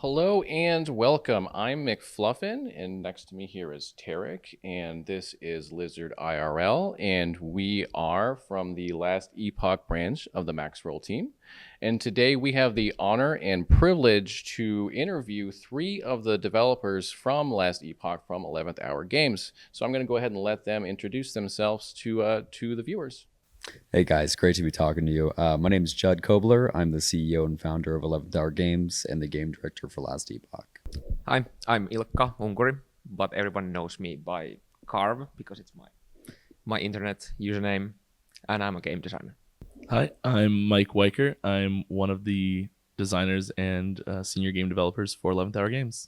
Hello and welcome. I'm McFluffin, and next to me here is Tarek, and this is Lizard IRL, and we are from the last Epoch branch of the Maxroll team. And today we have the honor and privilege to interview three of the developers from last Epoch from 11th Hour Games. So I'm going to go ahead and let them introduce themselves to the viewers. Hey guys, great to be talking to you. My name is Judd Kobler. I'm the CEO and founder of 11th Hour Games and the game director for Last Epoch. Hi, I'm Ilkka Unkuri, but everyone knows me by Carve because it's my internet username, and I'm a game designer. Hi, I'm Mike Weicker. I'm one of the designers and senior game developers for 11th Hour Games.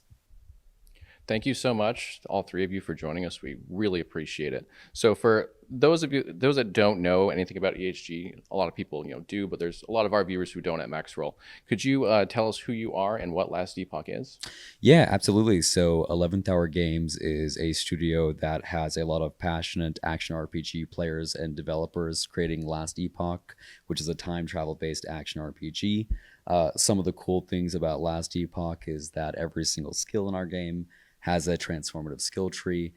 Thank you so much, all three of you, for joining us. We really appreciate it. So for those that don't know anything about EHG, a lot of people do, but there's a lot of our viewers who don't at Maxroll. Could you tell us who you are and what Last Epoch is? Yeah, absolutely. So 11th Hour Games is a studio that has a lot of passionate action RPG players and developers creating Last Epoch, which is a time travel based action RPG. Some of the cool things about Last Epoch is that every single skill in our game has a transformative skill tree.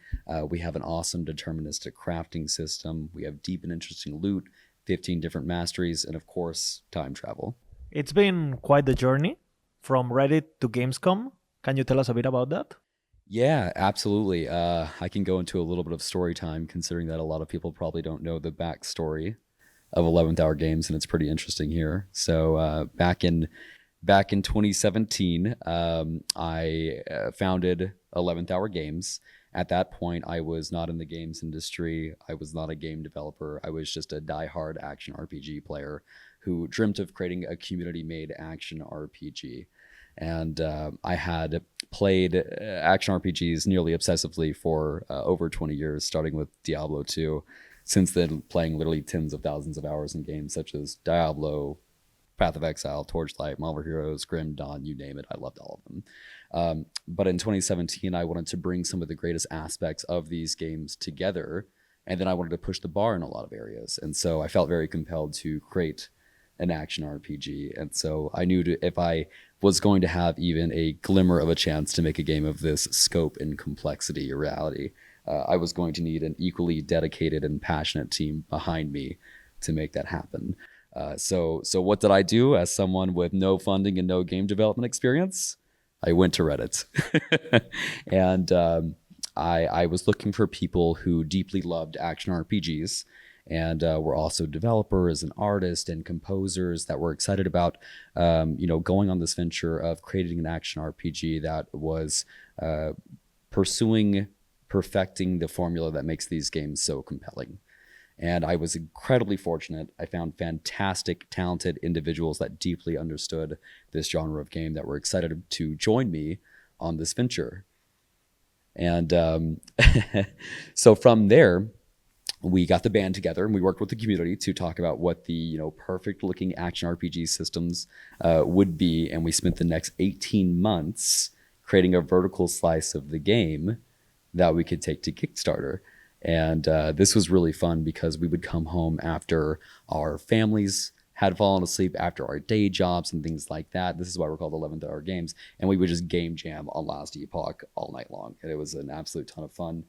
We have an awesome deterministic crafting system. We have deep and interesting loot, 15 different masteries, and of course, time travel. It's been quite the journey from Reddit to Gamescom. Can you tell us a bit about that? Yeah, absolutely. I can go into a little bit of story time, considering that a lot of people probably don't know the backstory of 11th Hour Games, and it's pretty interesting here. So back in 2017, I founded 11th Hour Games. At that point, I was not in the games industry. I was not a game developer. I was just a diehard action RPG player who dreamt of creating a community-made action RPG. And I had played action RPGs nearly obsessively for over 20 years, starting with Diablo 2. Since then, playing literally tens of thousands of hours in games such as Diablo, Path of Exile, Torchlight, Marvel Heroes, Grim Dawn, you name it. I loved all of them. But in 2017, I wanted to bring some of the greatest aspects of these games together. And then I wanted to push the bar in a lot of areas. And so I felt very compelled to create an action RPG. And so I knew if I was going to have even a glimmer of a chance to make a game of this scope and complexity a reality, I was going to need an equally dedicated and passionate team behind me to make that happen. So what did I do as someone with no funding and no game development experience? I went to Reddit. And I was looking for people who deeply loved action RPGs and were also developers and artists and composers that were excited about going on this venture of creating an action RPG that was perfecting the formula that makes these games so compelling. And I was incredibly fortunate. I found fantastic, talented individuals that deeply understood this genre of game that were excited to join me on this venture. And so from there, we got the band together and we worked with the community to talk about what the perfect looking action RPG systems would be. And we spent the next 18 months creating a vertical slice of the game that we could take to Kickstarter. And this was really fun because we would come home after our families had fallen asleep, after our day jobs and things like that. This is why we're called 11th Hour Games. And we would just game jam on Last Epoch all night long. And it was an absolute ton of fun.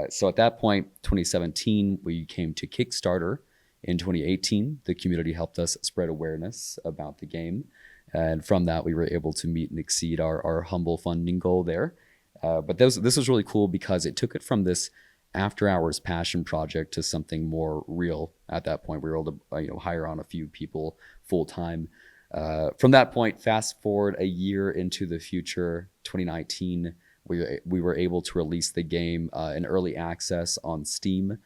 So at that point, 2017, we came to Kickstarter. In 2018, the community helped us spread awareness about the game. And from that, we were able to meet and exceed our humble funding goal there. But this was really cool because it took it from this after hours passion project to something more real. At that point, we were able to hire on a few people full time. From that point, fast forward a year into the future, 2019, we were able to release the game in early access on Steam.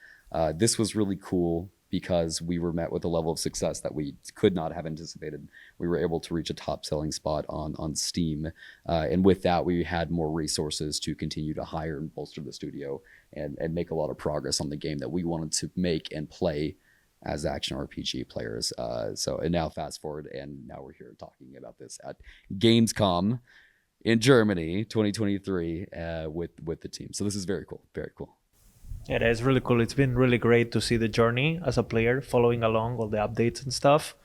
This was really cool because we were met with a level of success that we could not have anticipated. We were able to reach a top selling spot on Steam. And with that, we had more resources to continue to hire and bolster the studio and make a lot of progress on the game that we wanted to make and play as action RPG players. And now fast forward, and now we're here talking about this at GamesCom in Germany, 2023, with the team. So this is very cool, very cool. Yeah, that is really cool. It's been really great to see the journey as a player, following along all the updates and stuff.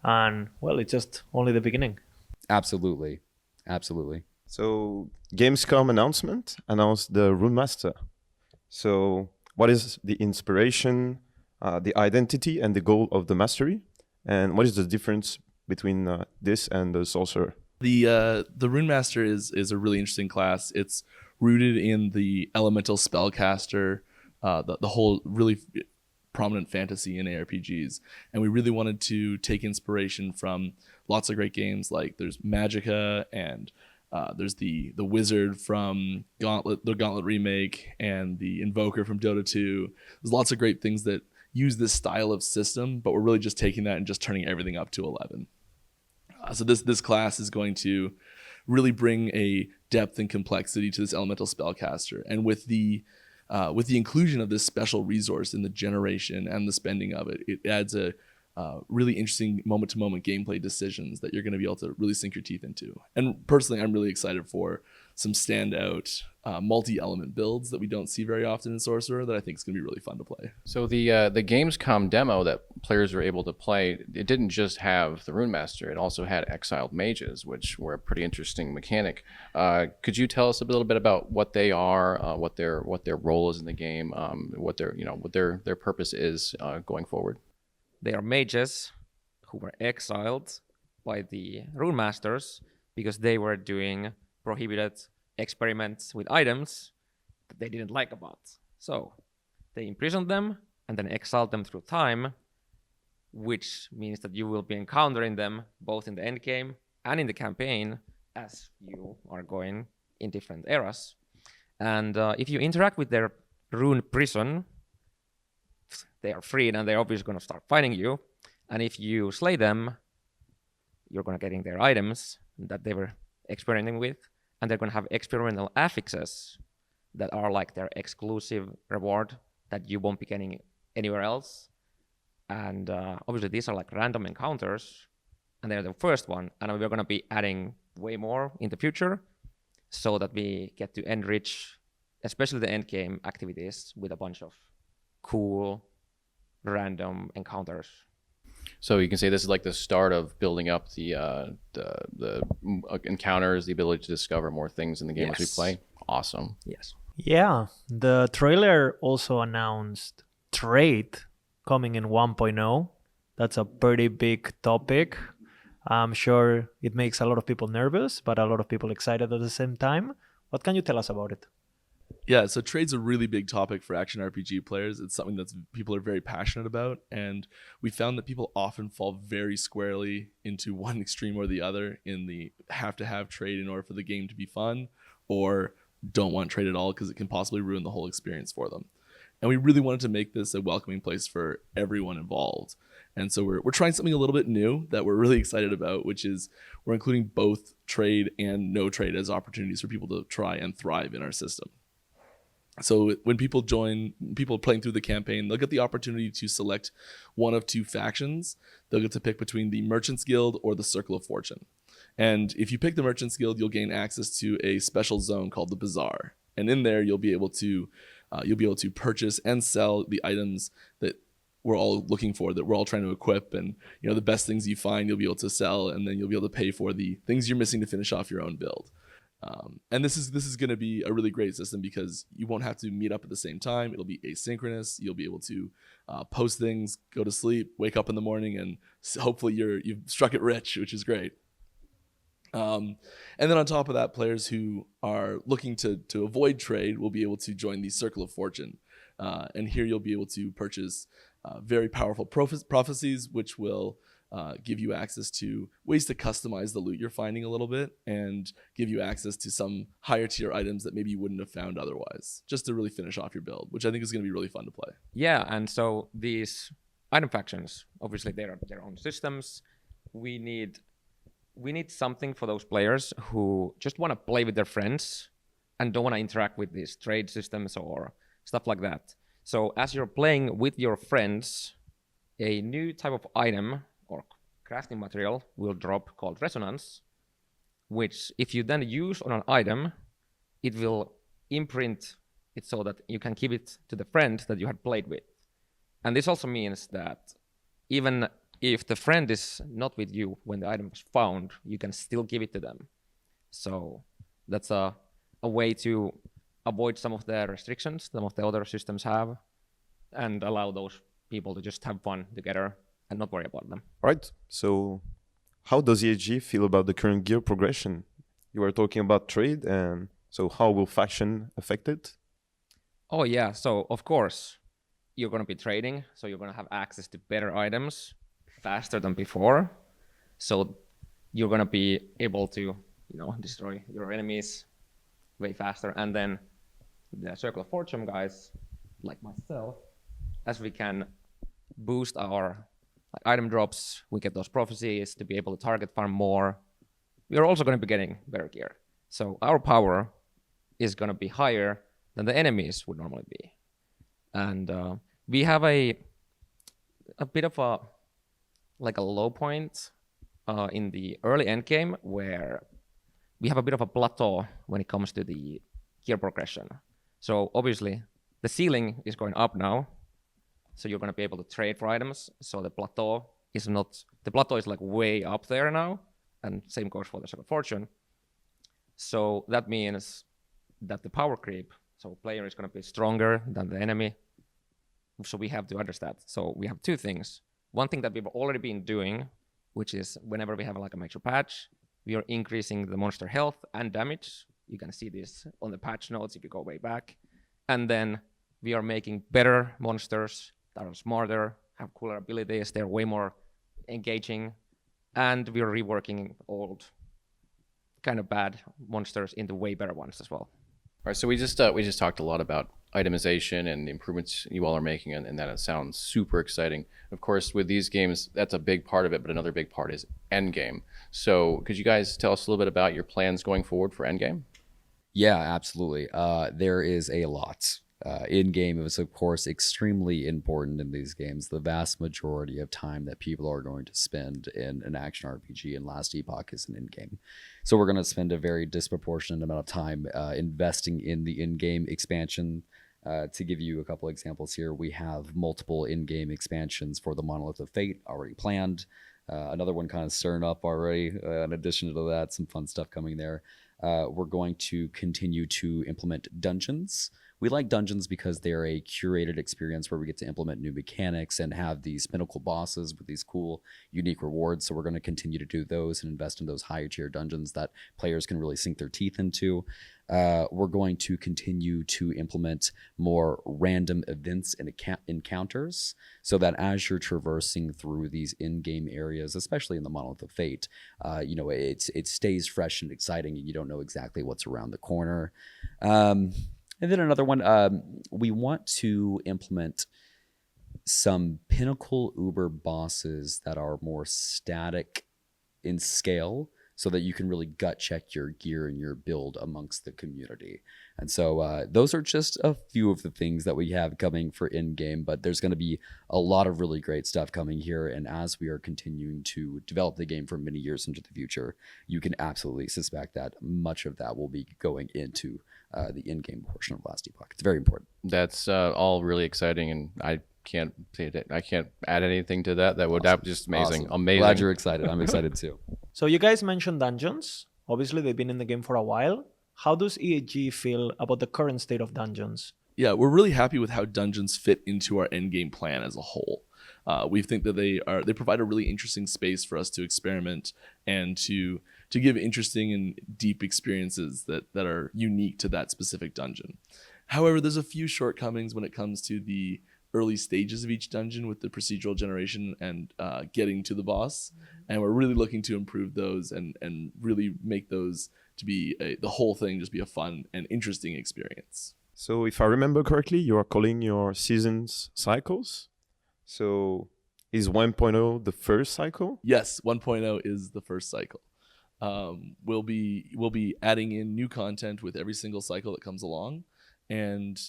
And well, it's just only the beginning. Absolutely. Absolutely. So Gamescom announced the Runemaster. So what is the inspiration, the identity, and the goal of the mastery? And what is the difference between this and the Sorcerer? The Runemaster is a really interesting class. It's rooted in the elemental spellcaster, the whole really prominent fantasy in ARPGs, and we really wanted to take inspiration from lots of great games. Like there's Magicka, and there's the Wizard from the Gauntlet remake, and the Invoker from Dota 2. There's lots of great things that use this style of system, but we're really just taking that and just turning everything up to 11. So this class is going to really bring a depth and complexity to this elemental spellcaster, and with the inclusion of this special resource in the generation and the spending of it, it adds a really interesting moment-to-moment gameplay decisions that you're going to be able to really sink your teeth into. And personally, I'm really excited for some standout multi-element builds that we don't see very often in Sorcerer that I think is going to be really fun to play. So the Gamescom demo that players were able to play, it didn't just have the Runemaster, it also had Exiled Mages, which were a pretty interesting mechanic. Could you tell us a little bit about what they are, what their role is in the game, what their purpose is going forward? They are mages who were exiled by the Runemasters because they were doing prohibited experiments with items that they didn't like about. So they imprisoned them and then exiled them through time, which means that you will be encountering them both in the end game and in the campaign as you are going in different eras. And if you interact with their rune prison, they are freed and they're obviously going to start fighting you. And if you slay them, you're going to getting their items that they were experimenting with, and they're going to have experimental affixes that are like their exclusive reward that you won't be getting anywhere else. And obviously these are like random encounters, and they're the first one, and we're going to be adding way more in the future so that we get to enrich especially the end game activities with a bunch of cool random encounters. So you can say this is like the start of building up the encounters, the ability to discover more things in the game as we play. Awesome. Yes. Yeah, the trailer also announced trade coming in 1.0. That's a pretty big topic. I'm sure it makes a lot of people nervous, but a lot of people excited at the same time. What can you tell us about it? Yeah, so trade's a really big topic for action RPG players. It's something that people are very passionate about, and we found that people often fall very squarely into one extreme or the other in the have to have trade in order for the game to be fun, or don't want trade at all because it can possibly ruin the whole experience for them. And we really wanted to make this a welcoming place for everyone involved. And so we're trying something a little bit new that we're really excited about, which is we're including both trade and no trade as opportunities for people to try and thrive in our system. So when people playing through the campaign, they'll get the opportunity to select one of two factions. They'll get to pick between the Merchants Guild or the Circle of Fortune. And if you pick the Merchants Guild, you'll gain access to a special zone called the Bazaar. And in there, you'll be able to purchase and sell the items that we're all looking for, that we're all trying to equip. And the best things you find, you'll be able to sell, and then you'll be able to pay for the things you're missing to finish off your own build. And this is going to be a really great system because you won't have to meet up at the same time. It'll be asynchronous. You'll be able to post things, go to sleep, wake up in the morning, and hopefully you've struck it rich, which is great. And then on top of that, players who are looking to avoid trade will be able to join the Circle of Fortune. And here you'll be able to purchase very powerful prophecies, which will give you access to ways to customize the loot you're finding a little bit and give you access to some higher tier items that maybe you wouldn't have found otherwise, just to really finish off your build, which I think is going to be really fun to play. Yeah, and so these item factions, obviously they are their own systems. We need something for those players who just want to play with their friends and don't want to interact with these trade systems or stuff like that. So as you're playing with your friends, a new type of item or crafting material will drop called Resonance, which if you then use on an item, it will imprint it so that you can give it to the friend that you had played with. And this also means that even if the friend is not with you when the item was found, you can still give it to them. So that's a way to avoid some of the restrictions some of the other systems have, and allow those people to just have fun together and not worry about them. Right. So, how does EHG feel about the current gear progression? You were talking about trade, and so how will faction affect it? Oh yeah, so of course you're going to be trading, so you're going to have access to better items faster than before. So you're going to be able to, destroy your enemies way faster. And then the Circle of Fortune guys, like myself, as we can boost our item drops, we get those prophecies to be able to target farm more. We are also going to be getting better gear. So our power is going to be higher than the enemies would normally be. And we have a bit of a low point in the early endgame where we have a bit of a plateau when it comes to the gear progression. So obviously the ceiling is going up now, so you're going to be able to trade for items. So the plateau is like way up there now, and same goes for the Circle of Fortune. So that means that the power creep, so player is going to be stronger than the enemy. So we have to understand. So we have two things. One thing that we've already been doing, which is whenever we have a major patch, we are increasing the monster health and damage. You can see this on the patch notes if you go way back. And then we are making better monsters that are smarter, have cooler abilities, they're way more engaging, and we are reworking old kind of bad monsters into way better ones as well. All right, so we just talked a lot about itemization and the improvements you all are making, and that it sounds super exciting. Of course, with these games, that's a big part of it, but another big part is Endgame. So could you guys tell us a little bit about your plans going forward for Endgame? Yeah, absolutely. There is a lot. In-game is, of course, extremely important in these games. The vast majority of time that people are going to spend in an action RPG in Last Epoch is an in-game. So we're going to spend a very disproportionate amount of time investing in the in-game expansion. To give you a couple examples here, we have multiple in-game expansions for the Monolith of Fate already planned. Another one kind of stirring up already. In addition to that, some fun stuff coming there. We're going to continue to implement dungeons. We like dungeons because they're a curated experience where we get to implement new mechanics and have these pinnacle bosses with these cool, unique rewards. So we're going to continue to do those and invest in those higher tier dungeons that players can really sink their teeth into. We're going to continue to implement more random events and encounters so that as you're traversing through these in-game areas, especially in the Monolith of Fate, it stays fresh and exciting and you don't know exactly what's around the corner. And then another one, we want to implement some pinnacle uber bosses that are more static in scale so that you can really gut check your gear and your build amongst the community. And so those are just a few of the things that we have coming for in-game, but there's going to be a lot of really great stuff coming here. And as we are continuing to develop the game for many years into the future, you can absolutely suspect that much of that will be going into the in-game portion of Last Epoch. It's very important. That's all really exciting, and I can't add anything to that. That would just amazing. Awesome. Amazing. Glad you're excited. I'm excited too. So you guys mentioned dungeons. Obviously, they've been in the game for a while. How does EHG feel about the current state of dungeons? Yeah, we're really happy with how dungeons fit into our endgame plan as a whole. We think that they provide a really interesting space for us to experiment and to give interesting and deep experiences that are unique to that specific dungeon. However, there's a few shortcomings when it comes to the early stages of each dungeon with the procedural generation and getting to the boss. And we're really looking to improve those and really make those to be the whole thing just be a fun and interesting experience. So if I remember correctly, you are calling your seasons cycles. So is 1.0 the first cycle? Yes, 1.0 is the first cycle. We'll be adding in new content with every single cycle that comes along. And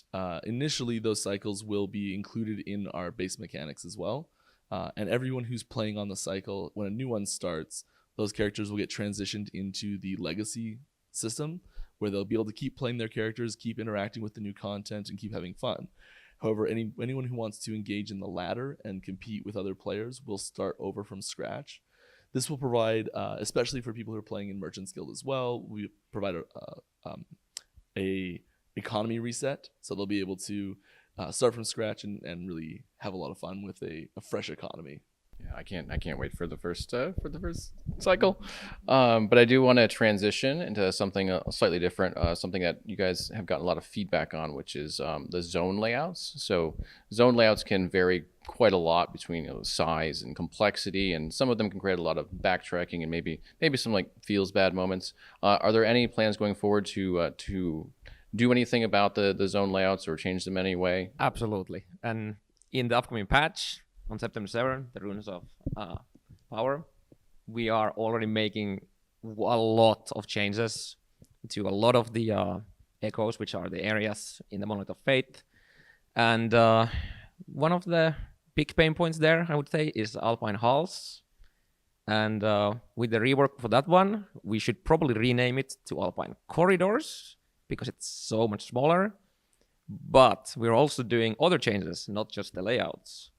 initially, those cycles will be included in our base mechanics as well. And everyone who's playing on the cycle, when a new one starts, those characters will get transitioned into the legacy system, where they'll be able to keep playing their characters, keep interacting with the new content, and keep having fun. However, anyone who wants to engage in the ladder and compete with other players will start over from scratch. this will provide, especially for people who are playing in Merchant's Guild as well, we provide a economy reset, so they'll be able to start from scratch and really have a lot of fun with a fresh economy. Yeah, I can't wait for the first cycle, but I do want to transition into something slightly different, something that you guys have gotten a lot of feedback on, which is the zone layouts. So zone layouts can vary quite a lot between size and complexity, and some of them can create a lot of backtracking and maybe some like feels bad moments. Are there any plans going forward to do anything about the zone layouts or change them any way? Absolutely. And in the upcoming patch on September 7th, the Runes of Power, we are already making a lot of changes to a lot of the echoes, which are the areas in the Monolith of Fate. And one of the big pain points there, I would say, is Alpine Halls. And with the rework for that one, we should probably rename it to Alpine Corridors because it's so much smaller. But we're also doing other changes, not just the layouts,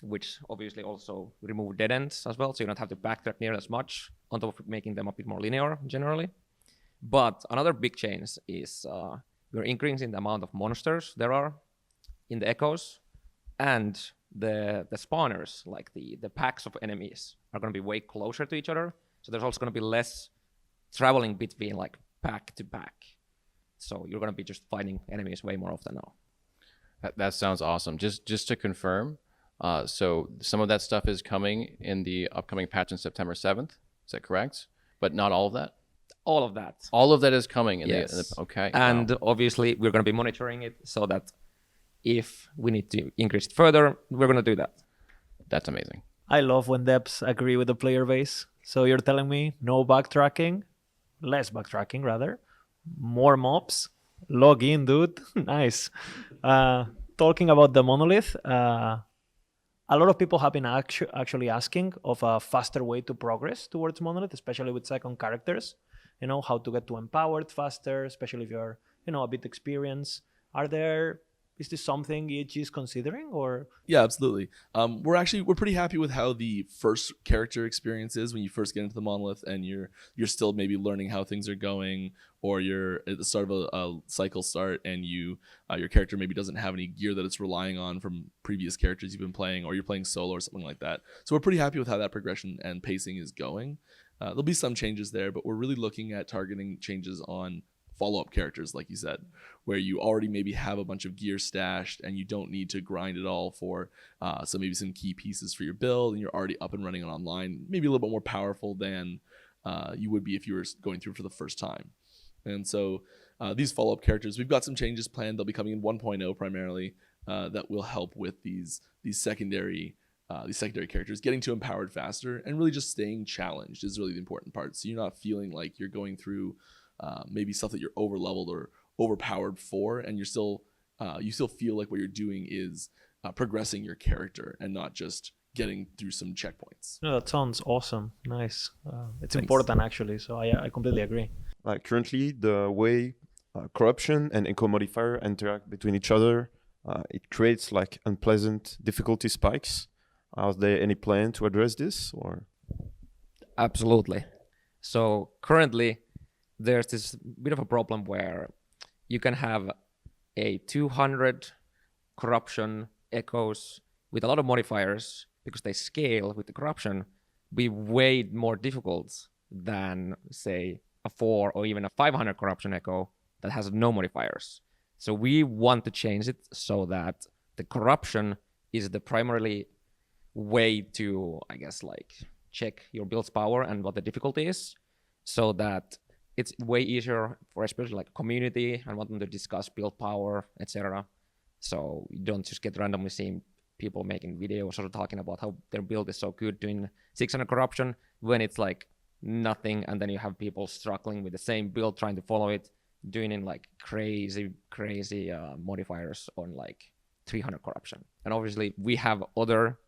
which obviously also remove dead ends as well, so you don't have to backtrack near as much, on top of making them a bit more linear generally. But another big change is we're increasing the amount of monsters there are in the echoes, and the spawners, like the packs of enemies, are going to be way closer to each other. So there's also going to be less traveling between like pack to pack. So you're going to be just fighting enemies way more often now. That sounds awesome. Just to confirm, so some of that stuff is coming in the upcoming patch on September 7th. Is that correct? But not all of that? All of that. All of that is coming in Yes. Okay. And wow. obviously we're going to be monitoring it so that if we need to increase it further, we're going to do that. That's amazing. I love when devs agree with the player base. So you're telling me no backtracking, less backtracking rather, more mobs, log in, dude. Nice. Talking about the monolith, a lot of people have been actually asking of a faster way to progress towards monolith, especially with second characters. You know, how to get to empowered faster, especially if you're, a bit experienced. Is this something EHG is considering, or? Yeah, absolutely. We're pretty happy with how the first character experience is when you first get into the monolith and you're still maybe learning how things are going, or you're at the start of a cycle start and your character maybe doesn't have any gear that it's relying on from previous characters you've been playing, or you're playing solo or something like that. So we're pretty happy with how that progression and pacing is going. There'll be some changes there, but we're really looking at targeting changes on follow-up characters, like you said, where you already maybe have a bunch of gear stashed and you don't need to grind it all for maybe some key pieces for your build, and you're already up and running and online, maybe a little bit more powerful than you would be if you were going through for the first time. And so these follow-up characters, we've got some changes planned. They'll be coming in 1.0 primarily that will help with these secondary characters getting to empowered faster, and really just staying challenged is really the important part. So you're not feeling like you're going through maybe stuff that you're over leveled or overpowered for, and you still feel like what you're doing is progressing your character and not just getting through some checkpoints. No, that sounds awesome. Nice. It's Thanks. important actually, so I completely agree. Like currently, the way corruption and eco modifier interact between each other, it creates like unpleasant difficulty spikes. Are there any plan to address this, or? Absolutely. So currently, there's this bit of a problem where you can have a 200 corruption echoes with a lot of modifiers, because they scale with the corruption, be way more difficult than, say, a 4 or even a 500 corruption echo that has no modifiers. So we want to change it so that the corruption is the primarily way to, I guess, like check your build's power and what the difficulty is, so that it's way easier for especially like community and want them to discuss build power, etc. So you don't just get randomly seeing people making videos or talking about how their build is so good doing 600 corruption when it's like nothing, and then you have people struggling with the same build trying to follow it, doing in like crazy modifiers on like 300 corruption. And obviously we have other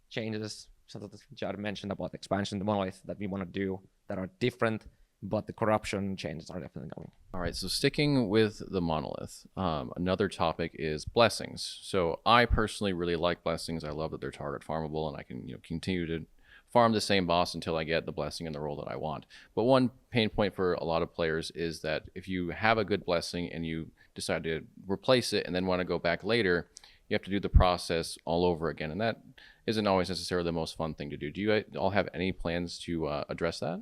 changes, so that Jared mentioned about expansion, the monolith that we want to do that are different, but the corruption changes are definitely coming. All right, so sticking with the monolith, another topic is blessings. So I personally really like blessings. I love that they're target farmable, and I can continue to farm the same boss until I get the blessing and the roll that I want. But one pain point for a lot of players is that if you have a good blessing and you decide to replace it and then want to go back later, you have to do the process all over again. And that isn't always necessarily the most fun thing to do. Do you all have any plans to address that?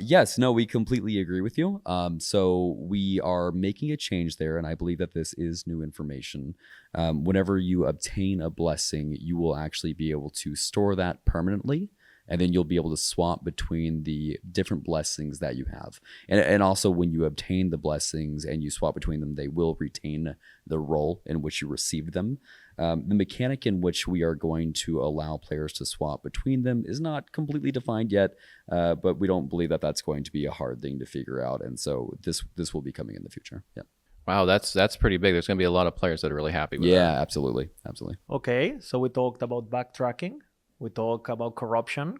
Yes, no, we completely agree with you. So we are making a change there, and I believe that this is new information. Whenever you obtain a blessing, you will actually be able to store that permanently, and then you'll be able to swap between the different blessings that you have. And also, when you obtain the blessings and you swap between them, they will retain the role in which you received them. The mechanic in which we are going to allow players to swap between them is not completely defined yet, but we don't believe that that's going to be a hard thing to figure out. And so this will be coming in the future. Yeah. Wow, that's pretty big. There's going to be a lot of players that are really happy with that. Yeah, absolutely. Absolutely. Okay, so we talked about backtracking. We talked about corruption.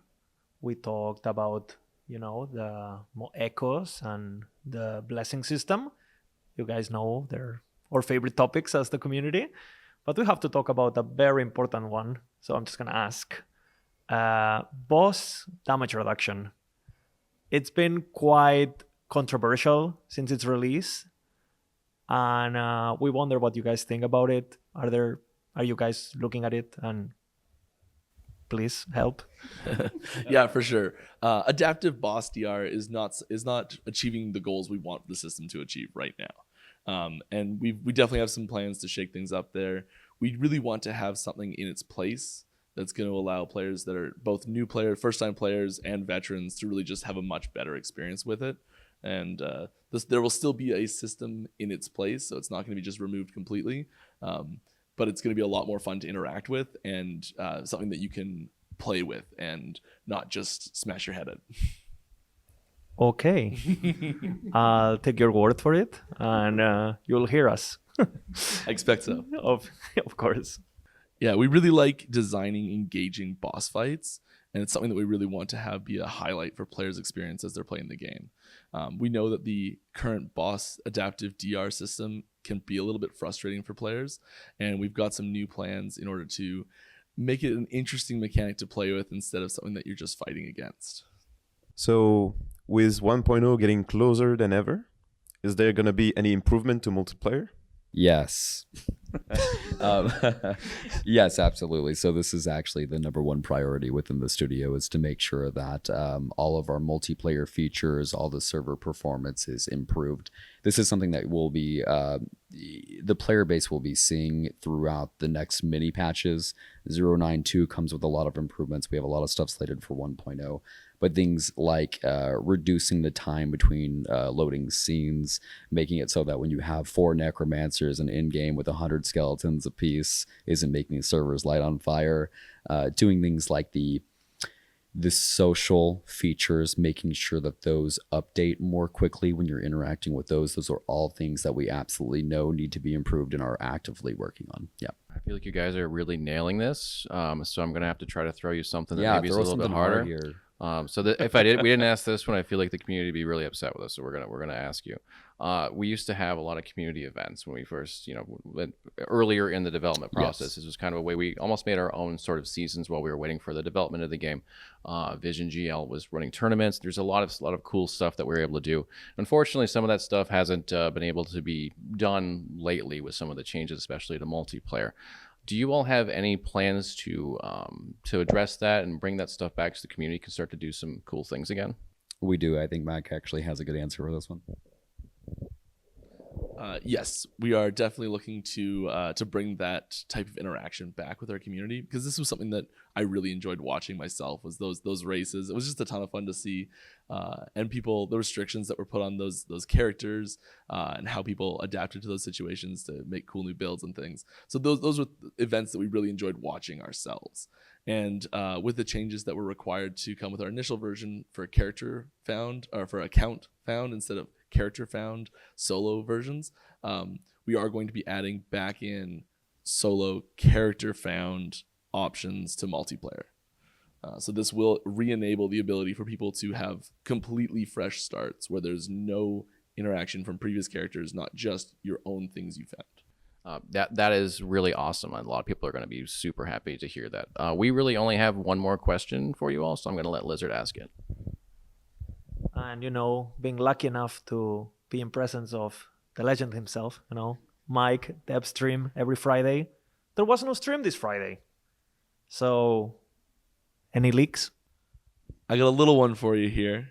We talked about, the echoes and the blessing system. You guys know they're our favorite topics as the community. But we have to talk about a very important one. So I'm just going to ask. Boss damage reduction. It's been quite controversial since its release. And we wonder what you guys think about it. Are you guys looking at it? And please help. Yeah, for sure. Adaptive boss DR is not achieving the goals we want the system to achieve right now. And we definitely have some plans to shake things up there. We really want to have something in its place that's going to allow players that are both new players, first-time players, and veterans to really just have a much better experience with it. And there will still be a system in its place, so it's not going to be just removed completely. But it's going to be a lot more fun to interact with and something that you can play with and not just smash your head at. Okay. I'll take your word for it, and you'll hear us. I expect so. Of course. Yeah, we really like designing engaging boss fights, and it's something that we really want to have be a highlight for players' experience as they're playing the game. We know that the current boss adaptive DR system can be a little bit frustrating for players, and we've got some new plans in order to make it an interesting mechanic to play with instead of something that you're just fighting against. So with 1.0 getting closer than ever, is there going to be any improvement to multiplayer? Yes. Yes, absolutely. So this is actually the number one priority within the studio, is to make sure that all of our multiplayer features, all the server performance is improved. This is something that will be the player base will be seeing throughout the next mini patches. 0.9.2 comes with a lot of improvements. We have a lot of stuff slated for 1.0. But things like reducing the time between loading scenes, making it so that when you have 4 necromancers and in-game with 100 skeletons apiece isn't making servers light on fire. Doing things like the social features, making sure that those update more quickly when you're interacting with those. Those are all things that we absolutely know need to be improved and are actively working on. Yeah. I feel like you guys are really nailing this. So I'm going to have to try to throw you something that maybe is a little bit harder. Here. So that if we didn't ask this one, I feel like the community would be really upset with us. So we're gonna ask you. We used to have a lot of community events when we first, went earlier in the development process. Yes. This was kind of a way we almost made our own sort of seasons while we were waiting for the development of the game. Vision GL was running tournaments. There's a lot of cool stuff that we were able to do. Unfortunately, some of that stuff hasn't been able to be done lately with some of the changes, especially to multiplayer. Do you all have any plans to address that and bring that stuff back so the community can start to do some cool things again? We do. I think Mac actually has a good answer for this one. Yes, we are definitely looking to bring that type of interaction back with our community, because this was something that I really enjoyed watching myself, was those races. It was just a ton of fun to see, and the restrictions that were put on those characters, and how people adapted to those situations to make cool new builds and things. So those were events that we really enjoyed watching ourselves. And with the changes that were required to come with our initial version for character found, or for account found instead of character found solo versions, we are going to be adding back in solo character found options to multiplayer. So this will re-enable the ability for people to have completely fresh starts where there's no interaction from previous characters, not just your own things you found. That is really awesome. A lot of people are going to be super happy to hear that. We really only have one more question for you all, so I'm going to let Lizard ask it. And being lucky enough to be in presence of the legend himself, Mike, Deb stream every Friday. There was no stream this Friday. So, any leaks? I got a little one for you here.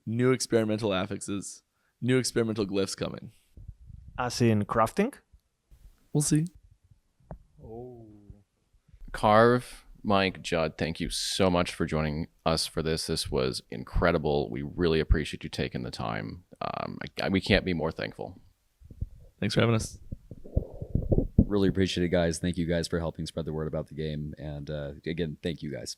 New experimental affixes, new experimental glyphs coming. As in crafting? We'll see. Carve, Mike, Judd, thank you so much for joining us for this. This was incredible. We really appreciate you taking the time. We can't be more thankful. Thanks for having us. Really appreciate it, guys. Thank you guys for helping spread the word about the game. And again, thank you guys.